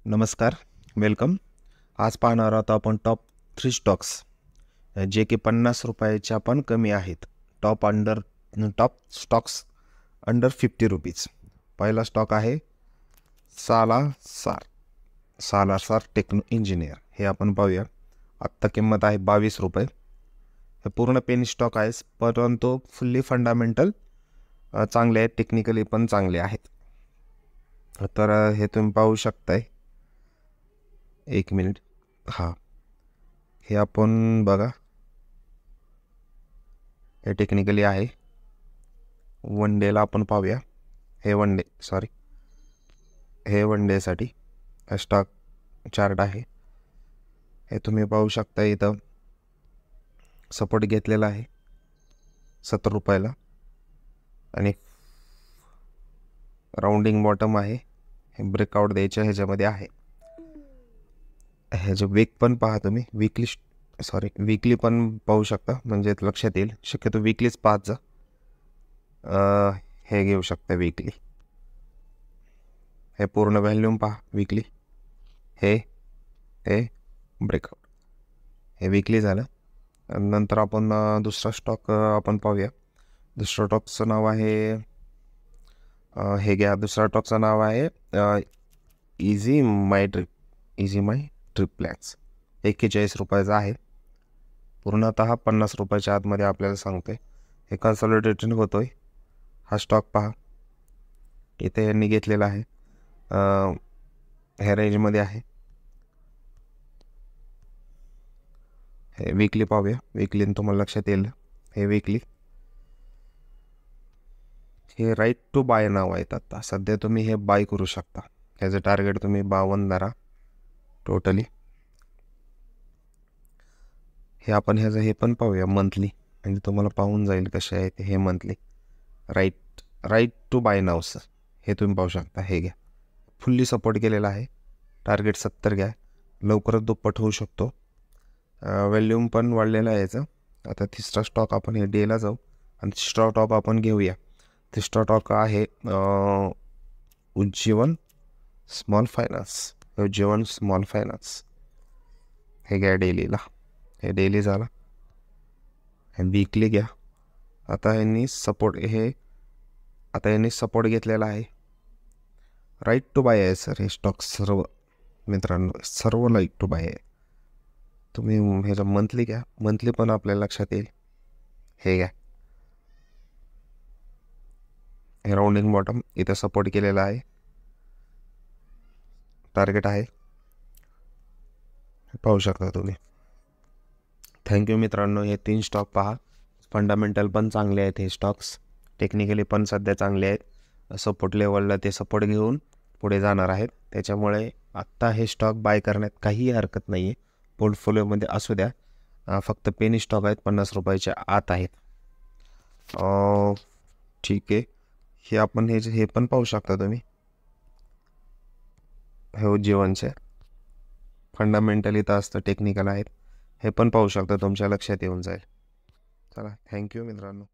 नमस्कार, वेलकम. आज पाहणार आहोत आपण टॉप 3 स्टॉक्स जे की ₹50च्या पण कमी आहेत. Top stocks under ₹50. पहिला स्टॉक आहे सालार टेक्नो इंजिनियर. हे आपण पाहूया. आत्ता किंमत आहे ₹22. हे पूर्ण पेनी स्टॉक आहे, परंतु फुल्ली फंडामेंटल चांगले आहेत, टेक्निकली पण चांगले आहेत. तर हे तुम्ही पाहू शकताय. एक मिनिट. हे आपण बघा, हे टेक्निकली आहे. वन डेला आपण पाहूया. हे वन डेसाठी स्टॉक चार्ट आहे. हे तुम्ही पाहू शकता. इथं सपोर्ट घेतलेला आहे ₹70 आणि राउंडिंग बॉटम आहे. हे ब्रेकआउट द्यायचं ह्याच्यामध्ये आहे. ह्याचं वीक पण पहा तुम्ही. वीकली पण पाहू शकता, म्हणजे लक्षात येईल. शक्यतो वीकलीच पाहत जा. हे घेऊ शकता वीकली. हे पूर्ण व्हॅल्यूम पहा वीकली. हे ब्रेकआउट. हे वीकली झालं. नंतर आपण दुसरा स्टॉक आपण पाहूया. दुसऱ्या स्टॉकचं नाव आहे हे घ्या. दुसऱ्या स्टॉकचं नाव आहे इझी माय ट्रिप प्लॅन्स. ₹41 आहे. पूर्णतः ₹50च्या आतमध्ये आपल्याला सांगतोय. हे कन्सॉलिडेटेड होतोय. हा स्टॉक पहा, इथे यांनी घेतलेला आहे. ह्या रेंजमध्ये आहे. हे वीकली पाहूया. वीकली तुम्हाला लक्षात येईल. हे वीकली. हे राईट टू बाय नाव आहेत. आता सध्या तुम्ही हे बाय करू शकता. ह्याचं टार्गेट तुम्ही 52 धरा टोटली. हे आपण ह्याचं हे पण पाहूया मंथली, म्हणजे तुम्हाला पाहून जाईल कसे आहे ते. हे मंथली राईट टू बाय नावचं हे तुम्ही पाहू शकता. हे घ्या. फुल्ली सपोर्ट केलेला आहे. टार्गेट 70 घ्या. लवकरच दुप्पट होऊ शकतो. व्हॅल्यूम पण वाढलेला आहे याचं. आता तिसरा स्टॉक आपण हे डेला जाऊ आणि तिसरा स्टॉक आपण घेऊया. तिसरा स्टॉक आहे उज्जीवन स्मॉल फायनान्स. हे घ्या डेलीला. हे डेली झाला. हे वीकली घ्या. आता यांनी सपोर्ट घेतलेला आहे. राईट टू बाय आहे सर. हे स्टॉक सर्व मित्रांनो सर्व राईट टू बाय आहे. तुम्ही ह्याचा मंथली घ्या. मंथली पण आपल्याला लक्षात येईल. हे घ्या. हे राउंडिंग बॉटम इथं सपोर्ट केलेला आहे. टार्गेट आहे, पाहू शकता तुम्ही. थँक्यू मित्रांनो. हे 3 स्टॉक पहा. फंडामेंटल पण चांगले आहेत हे स्टॉक्स. टेक्निकली पण सध्या चांगले आहेत. सपोर्ट लेवलला ते सपोर्ट घेऊन पुढे जाणार आहेत. त्याच्यामुळे आत्ता हे स्टॉक बाय करण्यात काहीही हरकत नाही आहे. पोर्टफोलिओमध्ये असू द्या. फक्त पेनी स्टॉक आहेत, ₹50च्या आत आहेत. ठीक आहे. हे आपण हे पण पाहू शकता तुम्ही. हे जीवनचे फंडामेंटल इथं असतं, टेक्निकल आहेत. हे पण पाहू शकता. तुमच्या लक्षात येऊन जाईल. चला, थँक्यू मित्रांनो.